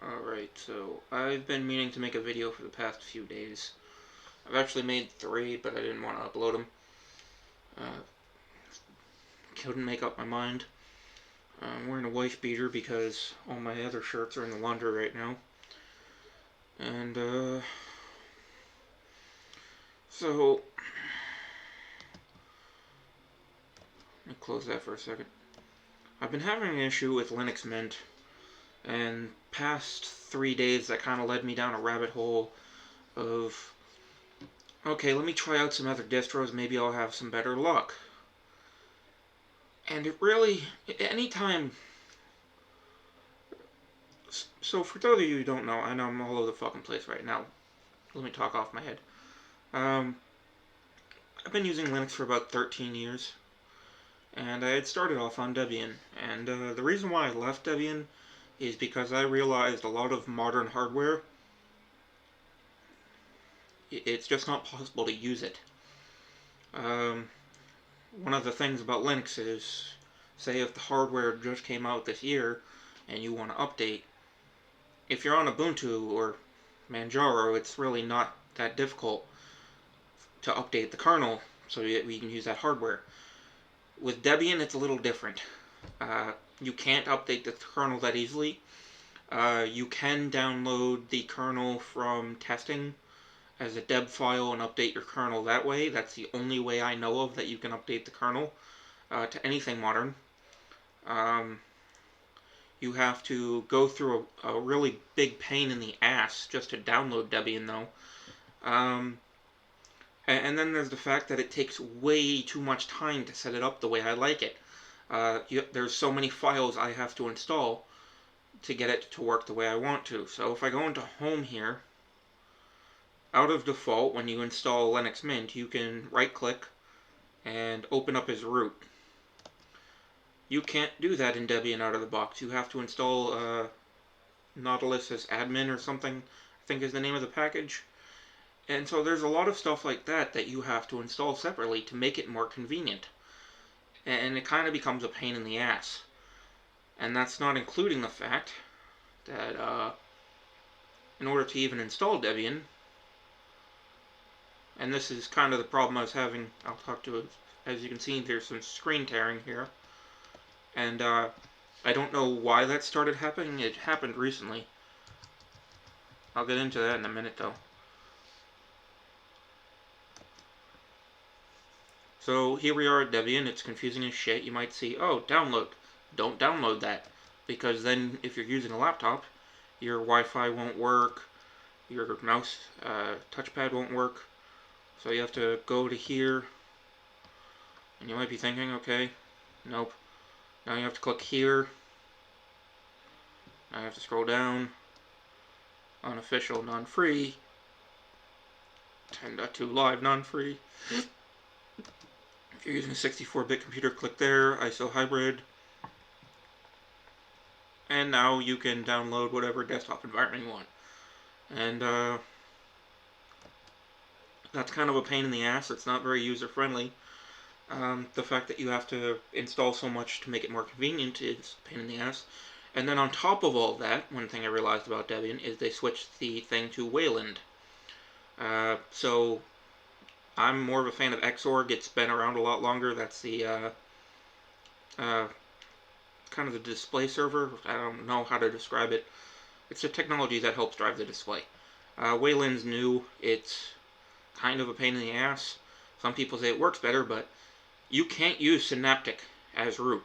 Alright, so I've been meaning to make a video for the past few days. I've actually made 3, but I didn't want to upload them. Couldn't make up my mind. I'm wearing a wife beater because all my other shirts are in the laundry right now. And, so, let me close that for a second. I've been having an issue with Linux Mint, and past 3 days that kind of led me down a rabbit hole of, okay, let me try out some other distros, maybe I'll have some better luck. And it really, anytime, so for those of you who don't know, I know I'm all over the fucking place right now. Let me talk off my head. I've been using Linux for about 13 years, and I had started off on Debian, and the reason why I left Debian is because I realized a lot of modern hardware, it's just not possible to use it. One of the things about Linux is, say if the hardware just came out this year and you want to update, if you're on Ubuntu or Manjaro, it's really not that difficult to update the kernel so that we can use that hardware. With Debian, it's a little different. You can't update the kernel that easily. You can download the kernel from testing as a deb file and update your kernel that way. That's the only way I know of that you can update the kernel to anything modern. You have to go through a really big pain in the ass just to download Debian, though. And then there's the fact that it takes way too much time to set it up the way I like it. There's so many files I have to install to get it to work the way I want to. So if I go into Home here, out of default, when you install Linux Mint, you can right-click and open up as root. You can't do that in Debian out of the box. You have to install Nautilus as admin or something, I think is the name of the package. And so there's a lot of stuff like that that you have to install separately to make it more convenient. And it kind of becomes a pain in the ass. And that's not including the fact that in order to even install Debian, and this is kind of the problem I was having, I'll talk to it. As you can see, there's some screen tearing here. And I don't know why that started happening. It happened recently. I'll get into that in a minute, though. So here we are at Debian. It's confusing as shit. You might see, oh, download. Don't download that, because then if you're using a laptop, your Wi-Fi won't work, your mouse touchpad won't work. So you have to go to here, and you might be thinking, okay, nope. Now you have to click here. Now you have to scroll down. Unofficial, non-free. 10.2 live, non-free. If you're using a 64-bit computer, click there. ISO hybrid. And now you can download whatever desktop environment you want. And that's kind of a pain in the ass. It's not very user-friendly. The fact that you have to install so much to make it more convenient is a pain in the ass. And then on top of all that, one thing I realized about Debian is they switched the thing to Wayland. So I'm more of a fan of Xorg. It's been around a lot longer. That's the kind of the display server. I don't know how to describe it. It's the technology that helps drive the display. Wayland's new. It's kind of a pain in the ass. Some people say it works better, but you can't use Synaptic as root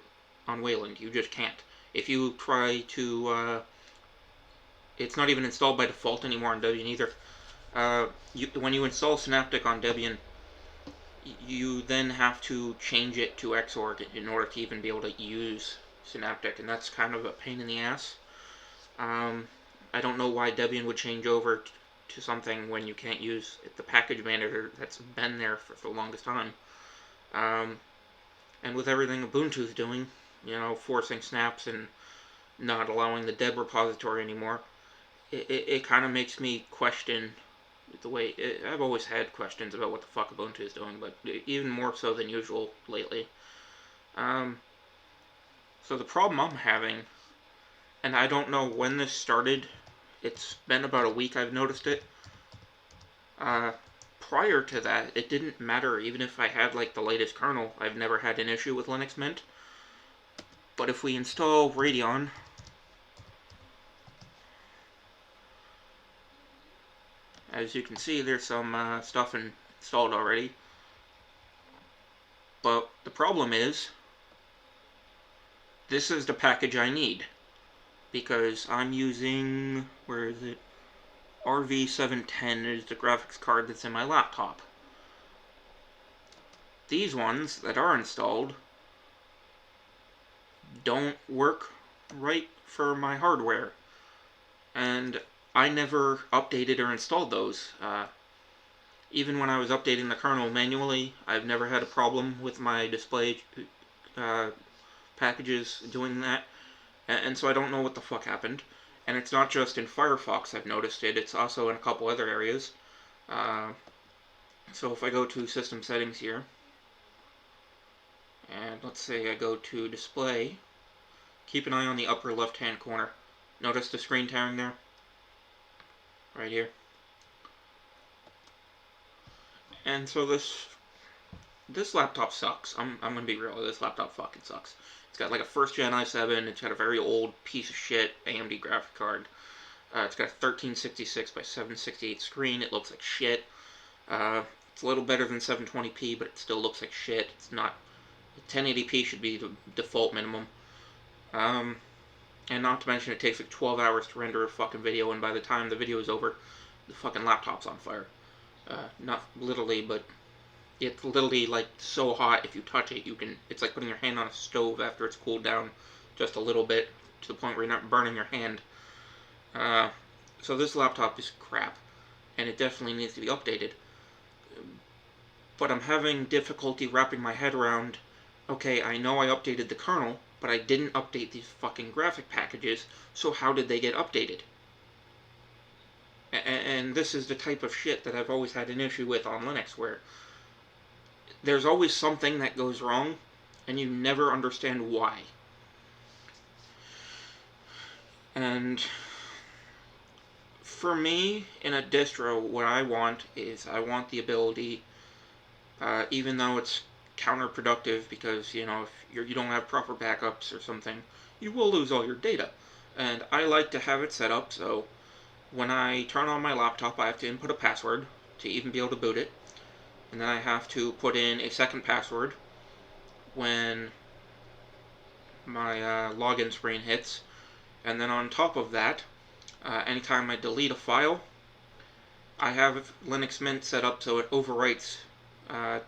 on Wayland. You just can't. If you try to, it's not even installed by default anymore on Debian either. When you install Synaptic on Debian, you then have to change it to Xorg in order to even be able to use Synaptic, and that's kind of a pain in the ass. I don't know why Debian would change over to something when you can't use the package manager that's been there for the longest time. And with everything Ubuntu's doing, you know, forcing snaps and not allowing the deb repository anymore, it kind of makes me question the way... I've always had questions about what the fuck Ubuntu is doing, but even more so than usual lately. So the problem I'm having, and I don't know when this started, It's been about a week I've noticed it. Prior to that, it didn't matter. Even if I had like the latest kernel, I've never had an issue with Linux Mint. But if we install Radeon, as you can see, there's some stuff installed already. But the problem is, this is the package I need, because I'm using, where is it? RV710 is the graphics card that's in my laptop. These ones that are installed don't work right for my hardware, and I never updated or installed those. Even when I was updating the kernel manually, I've never had a problem with my display packages doing that, and so I don't know what the fuck happened. And it's not just in Firefox I've noticed it, it's also in a couple other areas. So if I go to System Settings here, and let's say I go to Display, keep an eye on the upper left-hand corner. Notice the screen tearing there? Right here. And so this laptop sucks. I'm gonna be real, this laptop fucking sucks. It's got like a first gen i7, it's got a very old piece of shit AMD graphic card. It's got a 1366 by 768 screen, it looks like shit. It's a little better than 720p, but it still looks like shit. It's not... 1080p should be the default minimum. And not to mention it takes like 12 hours to render a fucking video, and by the time the video is over, the fucking laptop's on fire. Not literally, but it's literally like so hot if you touch it, it's like putting your hand on a stove after it's cooled down just a little bit, to the point where you're not burning your hand. So this laptop is crap, and it definitely needs to be updated. But I'm having difficulty wrapping my head around, okay, I know I updated the kernel, but I didn't update these fucking graphic packages, so how did they get updated? And this is the type of shit that I've always had an issue with on Linux, where there's always something that goes wrong, and you never understand why. And for me, in a distro, what I want is, I want the ability, even though it's counterproductive, because, you know, if you don't have proper backups or something, you will lose all your data. And I like to have it set up so when I turn on my laptop, I have to input a password to even be able to boot it. And then I have to put in a second password when my login screen hits. And then on top of that, anytime I delete a file, I have Linux Mint set up so it overwrites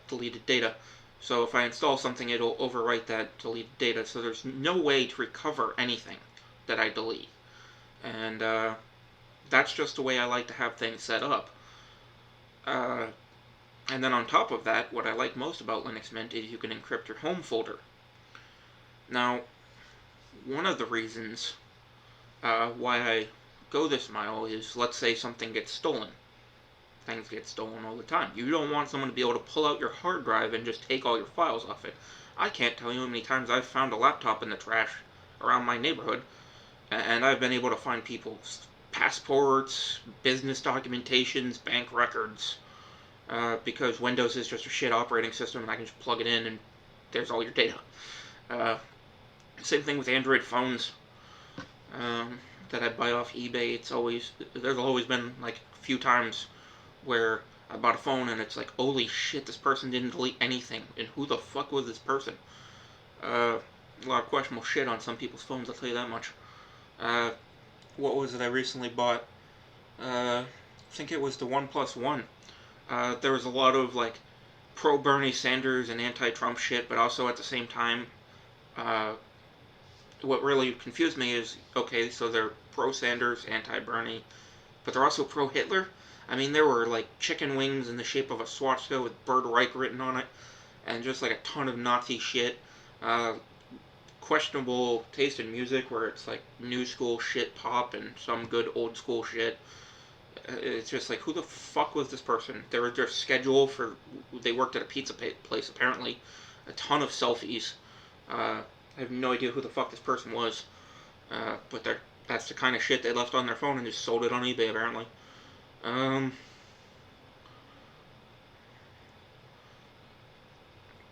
deleted data. So if I install something, it'll overwrite that deleted data, so there's no way to recover anything that I delete. And that's just the way I like to have things set up. And then on top of that, what I like most about Linux Mint is you can encrypt your home folder. Now, one of the reasons why I go this mile is, let's say something gets stolen. Things get stolen all the time. You don't want someone to be able to pull out your hard drive and just take all your files off it. I can't tell you how many times I've found a laptop in the trash around my neighborhood, and I've been able to find people's passports, business documentations, bank records, because Windows is just a shit operating system and I can just plug it in and there's all your data. Same thing with Android phones that I buy off eBay. There's always been like a few times where I bought a phone and it's like, holy shit, this person didn't delete anything, and who the fuck was this person? A lot of questionable shit on some people's phones, I'll tell you that much. What was it I recently bought? I think it was the OnePlus One. There was a lot of like pro Bernie Sanders and anti-Trump shit, but also at the same time, what really confused me is, okay, so they're pro Sanders, anti-Bernie, but they're also pro Hitler. I mean, there were like chicken wings in the shape of a swastika with Bird Reich written on it, and just like a ton of Nazi shit. Questionable taste in music, where it's like new school shit pop and some good old school shit. It's just like, who the fuck was this person? They were their schedule for, they worked at a pizza place apparently. A ton of selfies. I have no idea who the fuck this person was, but their that's the kind of shit they left on their phone and just sold it on eBay, apparently. Um,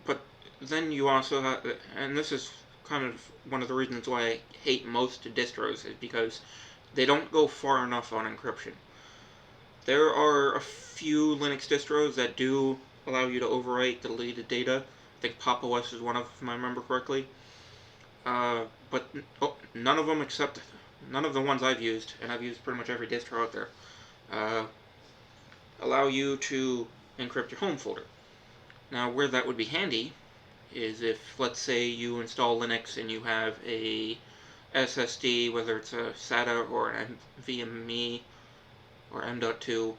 but then you also have, and this is kind of one of the reasons why I hate most distros, is because they don't go far enough on encryption. There are a few Linux distros that do allow you to overwrite deleted data. I think Pop! OS is one of them, if I remember correctly. But none of them, except none of the ones I've used, and I've used pretty much every distro out there, uh, allow you to encrypt your home folder. Now, where that would be handy is if, let's say, you install Linux and you have a SSD, whether it's a SATA or an NVMe or M.2,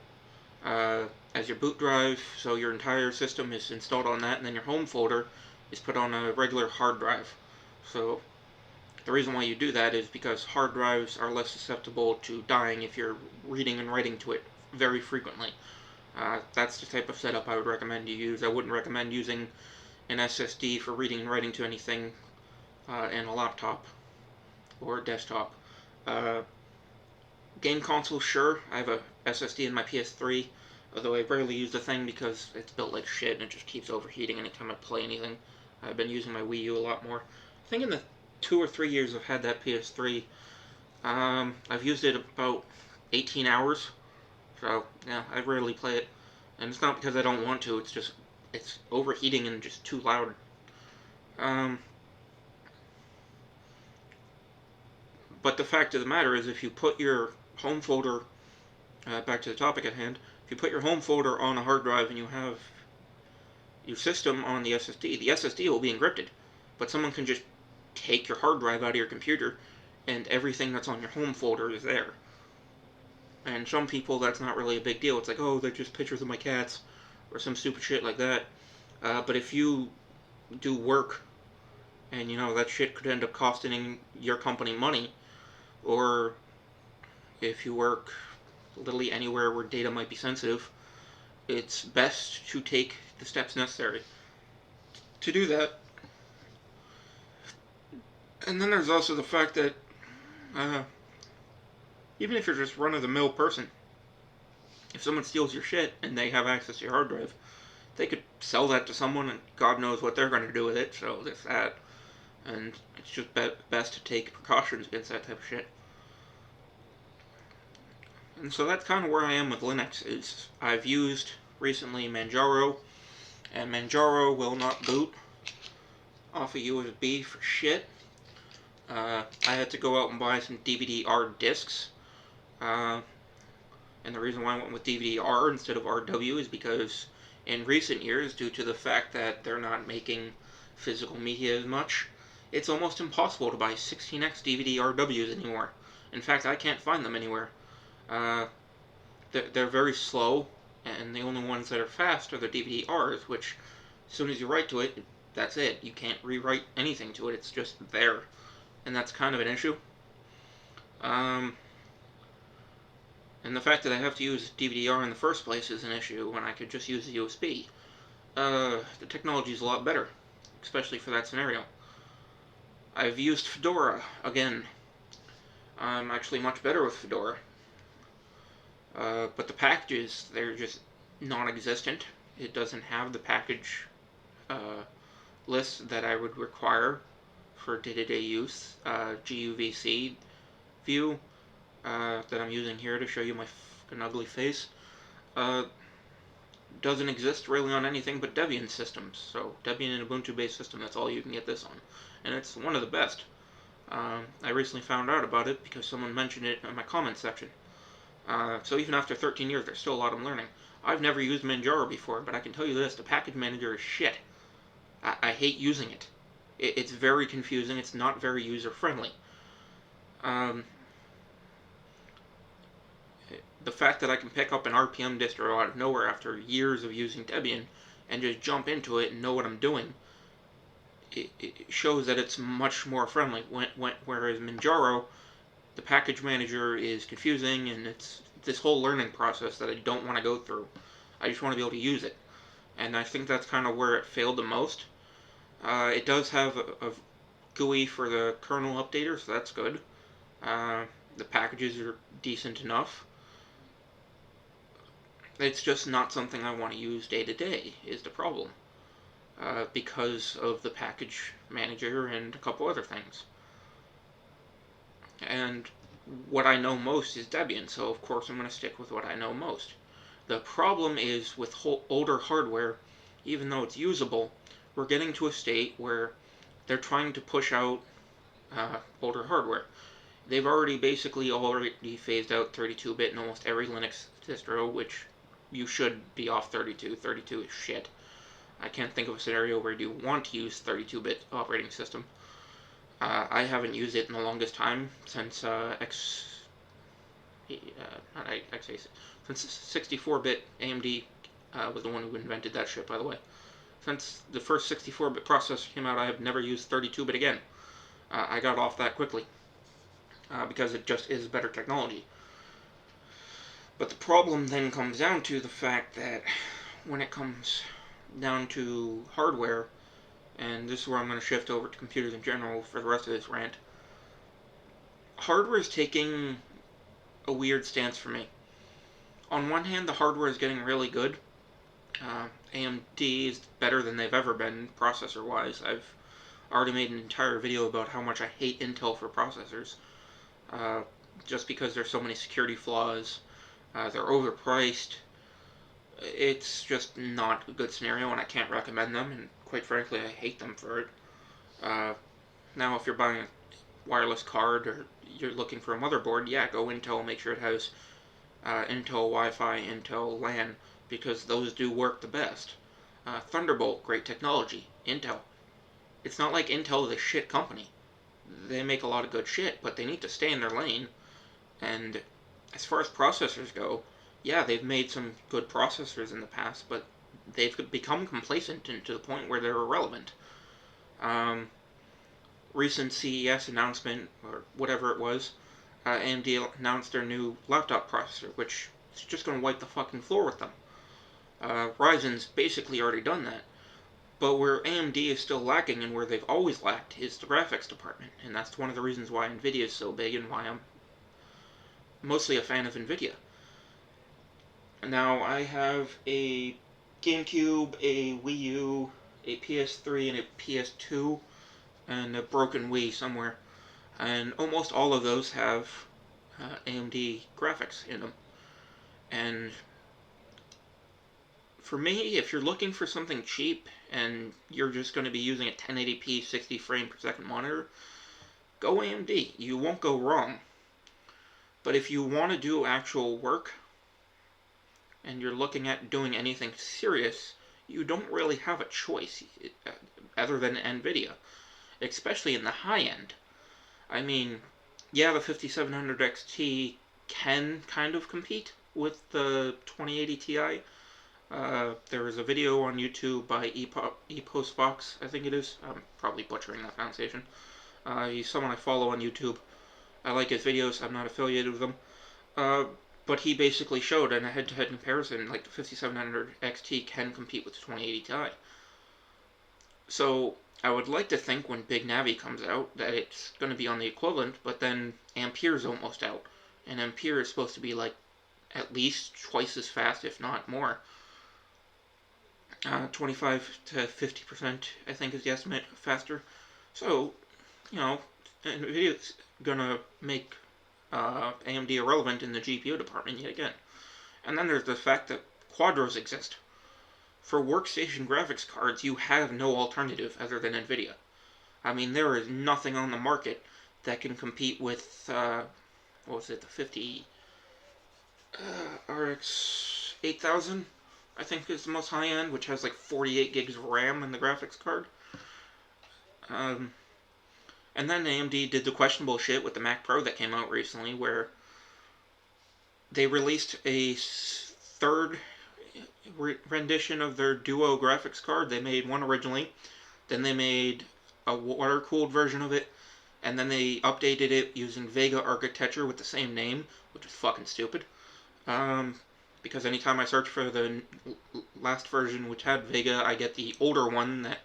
as your boot drive, so your entire system is installed on that, and then your home folder is put on a regular hard drive. So the reason why you do that is because hard drives are less susceptible to dying if you're reading and writing to it very frequently. That's the type of setup I would recommend you use. I wouldn't recommend using an SSD for reading and writing to anything in a laptop or a desktop. Game console, sure. I have a SSD in my PS3, although I rarely use the thing because it's built like shit and it just keeps overheating anytime I play anything. I've been using my Wii U a lot more. I think in the 2 or 3 years I've had that PS3, I've used it about 18 hours. So, yeah, I rarely play it. And it's not because I don't want to, it's just, it's overheating and just too loud. But the fact of the matter is, if you put your home folder, back to the topic at hand, if you put your home folder on a hard drive and you have your system on the SSD will be encrypted. But someone can just take your hard drive out of your computer and everything that's on your home folder is there. And some people, that's not really a big deal. It's like, oh, they're just pictures of my cats or some stupid shit like that. But if you do work and, that shit could end up costing your company money, or if you work literally anywhere where data might be sensitive, it's best to take the steps necessary to do that. And then there's also the fact that even if you're just run-of-the-mill person, if someone steals your shit and they have access to your hard drive, they could sell that to someone and God knows what they're going to do with it, so there's that. And it's just best to take precautions against that type of shit. And so that's kind of where I am with Linux. Is I've used recently Manjaro, and Manjaro will not boot off a USB for shit. I had to go out and buy some DVD-R discs. And the reason why I went with DVD-R instead of RW is because in recent years, due to the fact that they're not making physical media as much, it's almost impossible to buy 16x DVD RWs anymore. In fact, I can't find them anywhere. They're very slow, and the only ones that are fast are the DVD-Rs, which, as soon as you write to it, that's it. You can't rewrite anything to it. It's just there. And that's kind of an issue. And the fact that I have to use DVD-R in the first place is an issue when I could just use the USB. The technology is a lot better, especially for that scenario. I've used Fedora again. I'm actually much better with Fedora. But the packages, they're just non-existent. It doesn't have the package list that I would require for day-to-day use. GUVC view that I'm using here to show you my fucking ugly face doesn't exist really on anything but Debian systems. So Debian and Ubuntu-based system, that's all you can get this on. And it's one of the best. I recently found out about it because someone mentioned it in my comments section. So even after 13 years, there's still a lot I'm learning. I've never used Manjaro before, but I can tell you this, the package manager is shit. I hate using it. It's very confusing, it's not very user-friendly. The fact that I can pick up an RPM distro out of nowhere after years of using Debian and just jump into it and know what I'm doing, it shows that it's much more friendly. Whereas Manjaro, the package manager is confusing, and it's this whole learning process that I don't want to go through. I just want to be able to use it. And I think that's kind of where it failed the most. It does have a GUI for the kernel updater, so that's good. The packages are decent enough. It's just not something I want to use day to day, is the problem. Because of the package manager and a couple other things. And what I know most is Debian, so of course I'm going to stick with what I know most. The problem is with older hardware, even though it's usable, we're getting to a state where they're trying to push out older hardware. They've already phased out 32-bit in almost every Linux distro, which you should be off 32. 32 is shit. I can't think of a scenario where you want to use 32-bit operating system. I haven't used it in the longest time since since 64-bit AMD was the one who invented that shit, by the way. Since the first 64-bit processor came out, I have never used 32-bit again. I got off that quickly because it just is better technology. But the problem then comes down to the fact that when it comes down to hardware, and this is where I'm going to shift over to computers in general for the rest of this rant, hardware is taking a weird stance for me. On one hand, the hardware is getting really good. AMD is better than they've ever been processor-wise. I've already made an entire video about how much I hate Intel for processors. Just because there's so many security flaws, they're overpriced. It's just not a good scenario, and I can't recommend them, and quite frankly, I hate them for it. Now, if you're buying a wireless card, or you're looking for a motherboard, yeah, go Intel, make sure it has Intel Wi-Fi, Intel LAN, because those do work the best. Thunderbolt, great technology. Intel. It's not like Intel is a shit company. They make a lot of good shit, but they need to stay in their lane. And as far as processors go, yeah, they've made some good processors in the past, but they've become complacent to the point where they're irrelevant. Recent CES announcement, or whatever it was, AMD announced their new laptop processor, which is just going to wipe the fucking floor with them. Ryzen's basically already done that. But where AMD is still lacking, and where they've always lacked, is the graphics department. And that's one of the reasons why NVIDIA is so big, and why I'm mostly a fan of NVIDIA. Now, I have a GameCube, a Wii U, a PS3, and a PS2, and a broken Wii somewhere. And almost all of those have AMD graphics in them. And for me, if you're looking for something cheap and you're just going to be using a 1080p 60 frame per second monitor, go AMD. You won't go wrong. But if you want to do actual work and you're looking at doing anything serious, you don't really have a choice other than NVIDIA, especially in the high end. I mean, yeah, the 5700 XT can kind of compete with the 2080 Ti. There was a video on YouTube by ePostbox, I think it is. I'm probably butchering that pronunciation. He's someone I follow on YouTube. I like his videos. I'm not affiliated with him. But he basically showed in a head-to-head comparison, like the 5700 XT can compete with the 2080 Ti. So I would like to think when Big Navi comes out that it's going to be on the equivalent, but then Ampere's almost out. And Ampere is supposed to be like at least twice as fast, if not more. 25 to 50%, I think, is the estimate, faster. So, you know, NVIDIA's gonna make AMD irrelevant in the GPU department yet again. And then there's the fact that Quadros exist. For workstation graphics cards, you have no alternative other than NVIDIA. I mean, there is nothing on the market that can compete with, what was it, the 50 RX 8000? I think is the most high-end, which has like 48 gigs of RAM in the graphics card. And then AMD did the questionable shit with the Mac Pro that came out recently, where they released a third rendition of their Duo graphics card. They made one originally, then they made a water-cooled version of it, and then they updated it using Vega architecture with the same name, which is fucking stupid. Because anytime I search for the last version which had Vega, I get the older one that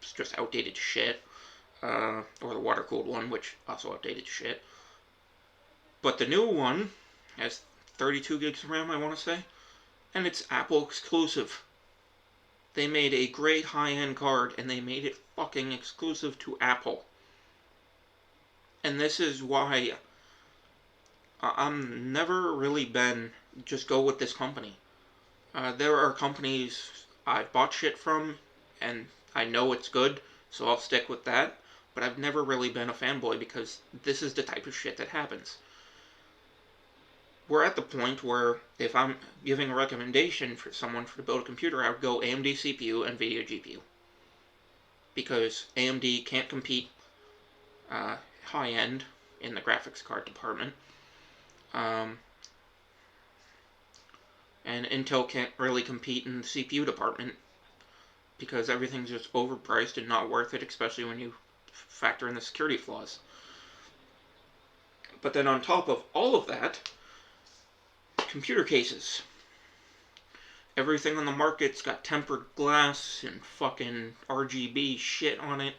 is just outdated shit. Or the water-cooled one, which also outdated shit. But the new one has 32 gigs of RAM, I want to say, and it's Apple exclusive. They made a great high-end card, and they made it fucking exclusive to Apple. And this is why I'm never really been just go with this company. There are companies I've bought shit from, and I know it's good, so I'll stick with that. But I've never really been a fanboy because this is the type of shit that happens. We're at the point where if I'm giving a recommendation for someone to build a computer, I would go AMD CPU and NVIDIA GPU. Because AMD can't compete high-end in the graphics card department. And Intel can't really compete in the CPU department because everything's just overpriced and not worth it, especially when you factor in the security flaws. But then on top of all of that, computer cases. Everything on the market's got tempered glass and fucking RGB shit on it.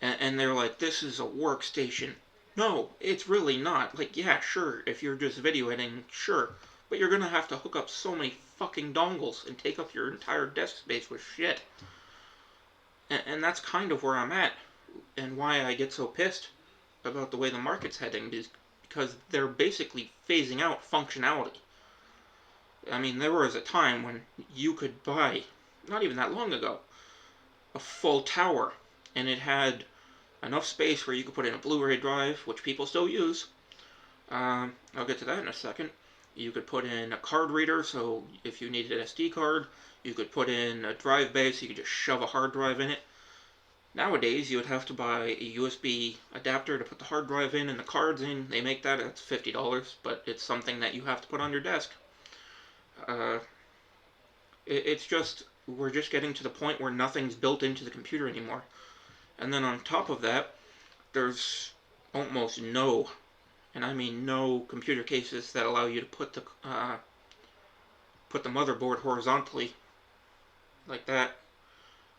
And they're like, this is a workstation. No, it's really not. Like, yeah, sure, if you're just video editing, sure. But you're gonna have to hook up so many fucking dongles and take up your entire desk space with shit. And that's kind of where I'm at. And why I get so pissed about the way the market's heading is because they're basically phasing out functionality. I mean, there was a time when you could buy, not even that long ago, a full tower, and it had enough space where you could put in a Blu-ray drive, which people still use. I'll get to that in a second. You could put in a card reader, so if you needed an SD card, you could put in a drive bay, so you could just shove a hard drive in it. Nowadays, you would have to buy a USB adapter to put the hard drive in and the cards in. They make that, it's $50, but it's something that you have to put on your desk. It's just, we're just getting to the point where nothing's built into the computer anymore. And then on top of that, there's almost no, and I mean no, computer cases that allow you to put the motherboard horizontally like that.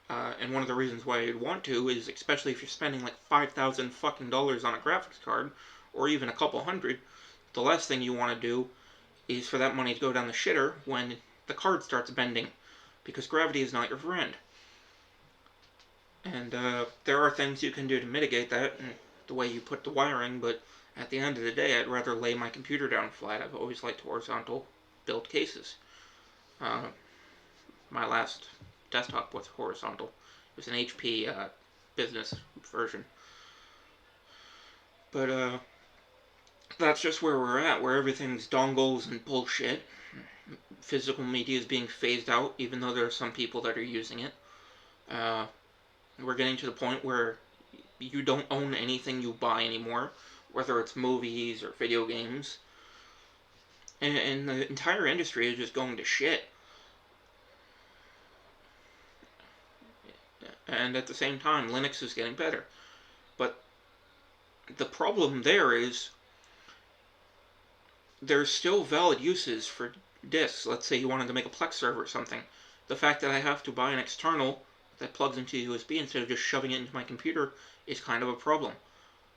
And one of the reasons why you'd want to is, especially if you're spending like $5,000 fucking dollars on a graphics card, or even a couple hundred, the last thing you want to do is for that money to go down the shitter when the card starts bending, because gravity is not your friend. And there are things you can do to mitigate that, and the way you put the wiring, but at the end of the day, I'd rather lay my computer down flat. I've always liked horizontal build cases. My last desktop was horizontal. It was an HP business version. But that's just where we're at, where everything's dongles and bullshit. Physical media is being phased out, even though there are some people that are using it. We're getting to the point where you don't own anything you buy anymore, whether it's movies or video games. And the entire industry is just going to shit. And at the same time, Linux is getting better. But the problem there is there's still valid uses for disks. Let's say you wanted to make a Plex server or something. The fact that I have to buy an external that plugs into USB instead of just shoving it into my computer is kind of a problem.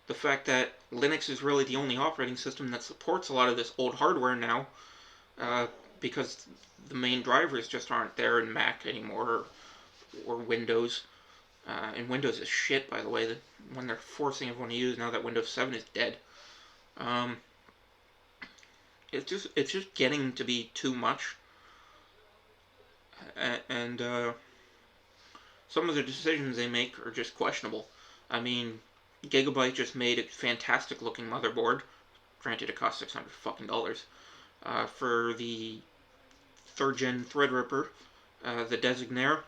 The fact that Linux is really the only operating system that supports a lot of this old hardware now, because the main drivers just aren't there in Mac anymore, or Windows. And Windows is shit, by the way, that when they're forcing everyone to use now that Windows 7 is dead. It's just getting to be too much. And some of the decisions they make are just questionable. I mean, Gigabyte just made a fantastic looking motherboard. Granted, it cost $600 fucking dollars. For the 3rd gen Threadripper, the Designaire,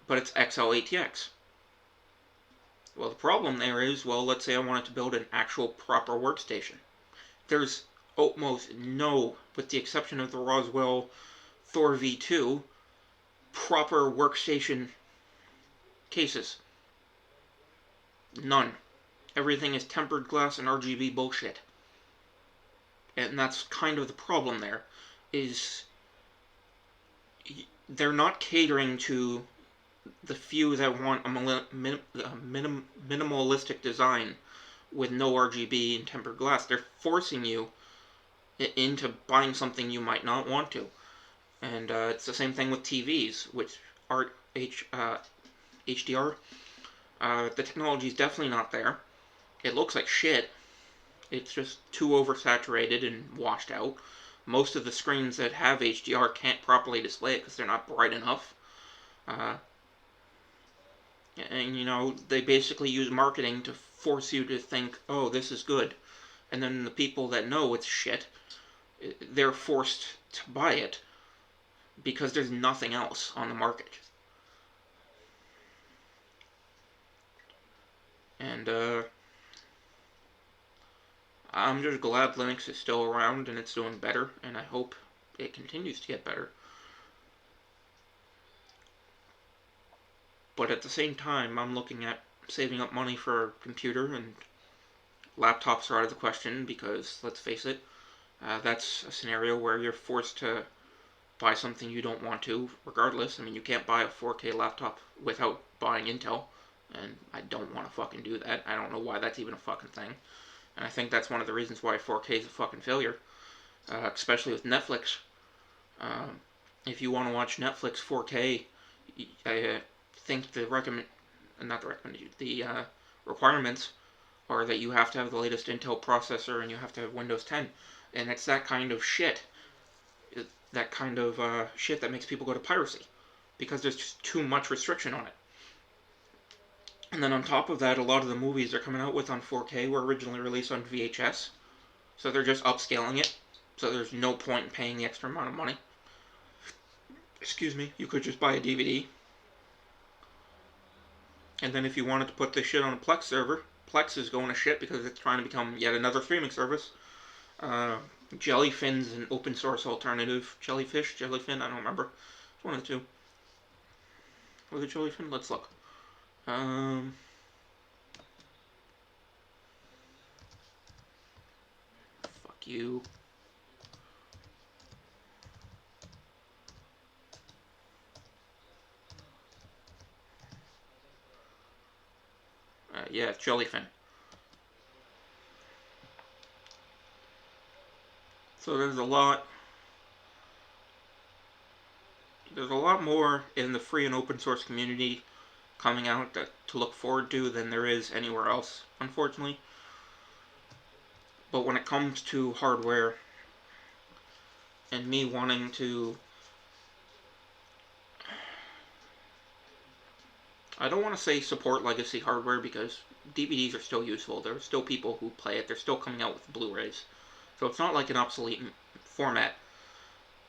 but it's XL80X. Well, the problem there is, well, let's say I wanted to build an actual proper workstation. There's almost no, with the exception of the Roswell Thor V2, proper workstation cases. None. Everything is tempered glass and RGB bullshit. And that's kind of the problem there, is they're not catering to the few that want a minimalistic design, with no RGB and tempered glass. They're forcing you into buying something you might not want to. And it's the same thing with TVs, which are HDR. The technology is definitely not there. It looks like shit. It's just too oversaturated and washed out. Most of the screens that have HDR can't properly display it because they're not bright enough. And you know, they basically use marketing to force you to think, oh, this is good. And then the people that know it's shit, they're forced to buy it because there's nothing else on the market. And I'm just glad Linux is still around and it's doing better, and I hope it continues to get better. But at the same time, I'm looking at saving up money for a computer, and laptops are out of the question because, let's face it, that's a scenario where you're forced to buy something you don't want to, regardless. I mean, you can't buy a 4K laptop without buying Intel, and I don't want to fucking do that. I don't know why that's even a fucking thing. And I think that's one of the reasons why 4K is a fucking failure, especially with Netflix. If you want to watch Netflix 4K, I think the requirements are that you have to have the latest Intel processor and you have to have Windows 10. And it's that kind of shit. That kind of shit that makes people go to piracy. Because there's just too much restriction on it. And then on top of that, a lot of the movies they're coming out with on 4K were originally released on VHS. So they're just upscaling it. So there's no point in paying the extra amount of money. Excuse me, you could just buy a DVD. And then if you wanted to put this shit on a Plex server, Plex is going to shit because it's trying to become yet another streaming service. Jellyfin's an open source alternative. Jellyfin, I don't remember. It's one of the two. Was it Jellyfin? Let's look. Fuck you. Yeah, it's Jellyfin. So there's a lot more in the free and open source community coming out to look forward to than there is anywhere else, unfortunately. But when it comes to hardware and me wanting to, I don't want to say support legacy hardware because DVDs are still useful. There are still people who play it. They're still coming out with Blu-rays. So it's not like an obsolete format.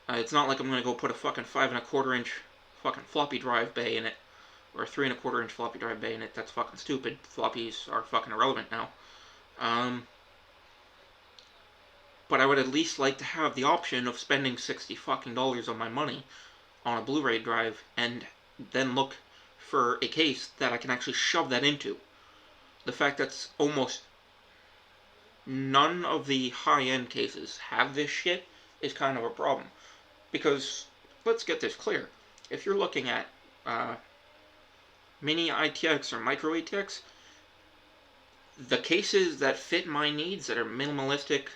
It's not like I'm going to go put a fucking 5 1/4 inch fucking floppy drive bay in it, or a 3 1/4 inch floppy drive bay in it. That's fucking stupid. Floppies are fucking irrelevant now. But I would at least like to have the option of spending $60 fucking of my money on a Blu-ray drive and then look for a case that I can actually shove that into. The fact that almost none of the high-end cases have this shit is kind of a problem. Because, let's get this clear, if you're looking at mini ITX or micro ATX, the cases that fit my needs, that are minimalistic,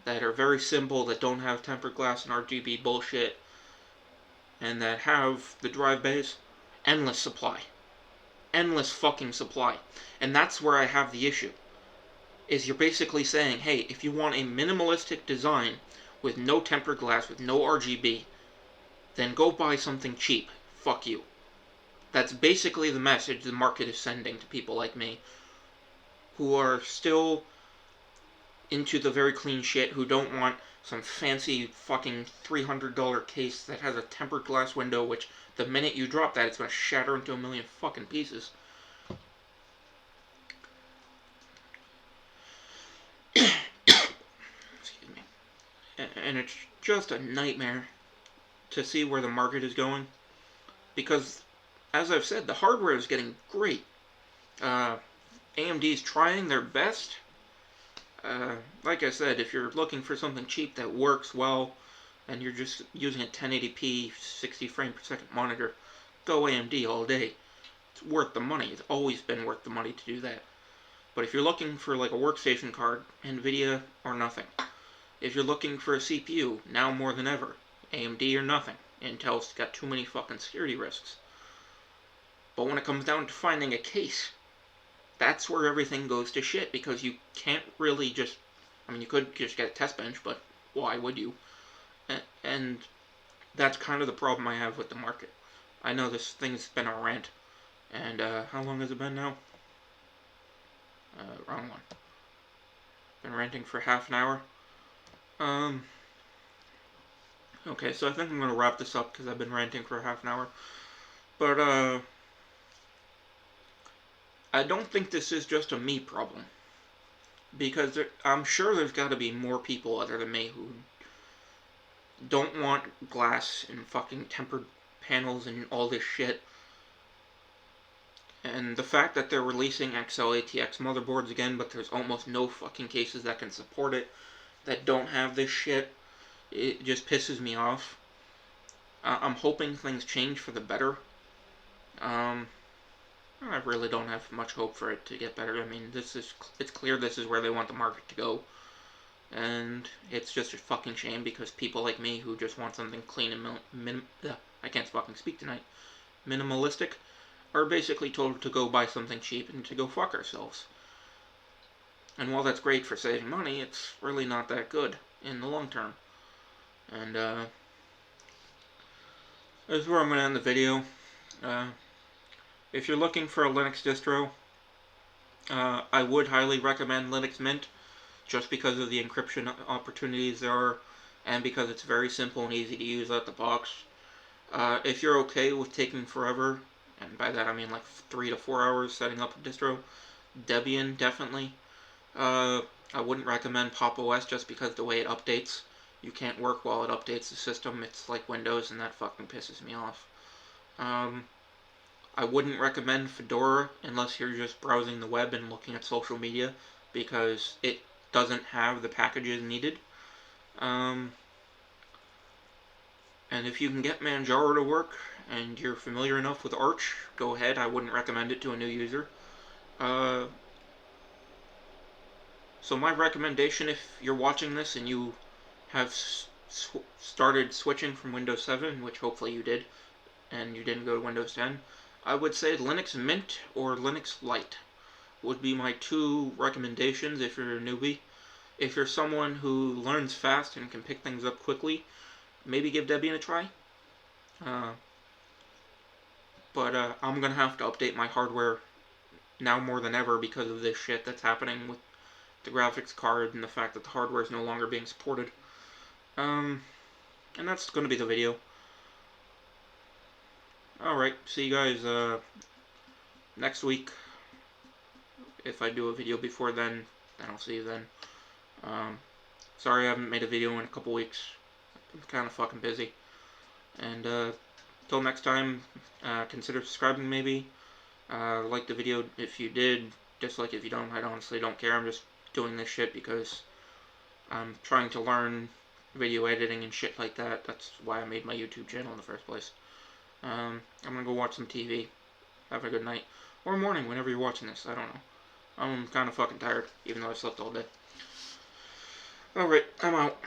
that are very simple, that don't have tempered glass and RGB bullshit, and that have the drive bays, endless supply. Endless fucking supply. And that's where I have the issue. Is you're basically saying, hey, if you want a minimalistic design with no tempered glass, with no RGB, then go buy something cheap. Fuck you. That's basically the message the market is sending to people like me, who are still into the very clean shit, who don't want some fancy fucking $300 case that has a tempered glass window, which the minute you drop that, it's going to shatter into a million fucking pieces. Excuse me. And it's just a nightmare to see where the market is going. Because, as I've said, the hardware is getting great. AMD's trying their best. Like I said, if you're looking for something cheap that works well, and you're just using a 1080p 60 frame per second monitor, go AMD all day. It's worth the money. It's always been worth the money to do that. But if you're looking for like a workstation card, NVIDIA or nothing. If you're looking for a CPU, now more than ever, AMD or nothing. Intel's got too many fucking security risks. But when it comes down to finding a case, that's where everything goes to shit, because you can't really just, I mean, you could just get a test bench, but why would you? And that's kind of the problem I have with the market. I know this thing's been a rant, and how long has it been now? Wrong one. Been ranting for half an hour. Okay, so I think I'm gonna wrap this up because I've been ranting for half an hour. But I don't think this is just a me problem, because I'm sure there's got to be more people other than me who don't want glass and fucking tempered panels and all this shit. And the fact that they're releasing XL-ATX motherboards again, but there's almost no fucking cases that can support it that don't have this shit, it just pisses me off. I'm hoping things change for the better. I really don't have much hope for it to get better. I mean, it's clear this is where they want the market to go. And it's just a fucking shame, because people like me who just want something clean and I can't fucking speak tonight, minimalistic, are basically told to go buy something cheap and to go fuck ourselves. And while that's great for saving money, it's really not that good in the long term. And this is where I'm going to end the video. If you're looking for a Linux distro, I would highly recommend Linux Mint, just because of the encryption opportunities there are, and because it's very simple and easy to use out the box. If you're okay with taking forever, and by that I mean like 3 to 4 hours setting up a distro, Debian definitely. I wouldn't recommend Pop! OS just because the way it updates. You can't work while it updates the system. It's like Windows, and that fucking pisses me off. I wouldn't recommend Fedora unless you're just browsing the web and looking at social media, because it doesn't have the packages needed. And if you can get Manjaro to work and you're familiar enough with Arch, go ahead. I wouldn't recommend it to a new user. So my recommendation, if you're watching this and you have started switching from Windows 7, which hopefully you did, and you didn't go to Windows 10, I would say Linux Mint or Linux Lite would be my two recommendations if you're a newbie. If you're someone who learns fast and can pick things up quickly, maybe give Debian a try. But I'm going to have to update my hardware now more than ever because of this shit that's happening with the graphics card and the fact that the hardware is no longer being supported. And that's going to be the video. Alright, see you guys next week. If I do a video before then I'll see you then. Sorry I haven't made a video in a couple weeks. I'm kind of fucking busy. And till next time, consider subscribing maybe. Like the video if you did. Dislike if you don't. I honestly don't care. I'm just doing this shit because I'm trying to learn video editing and shit like that. That's why I made my YouTube channel in the first place. I'm gonna go watch some TV. Have a good night. Or morning, whenever you're watching this. I don't know. I'm kind of fucking tired, even though I slept all day. Alright, I'm out.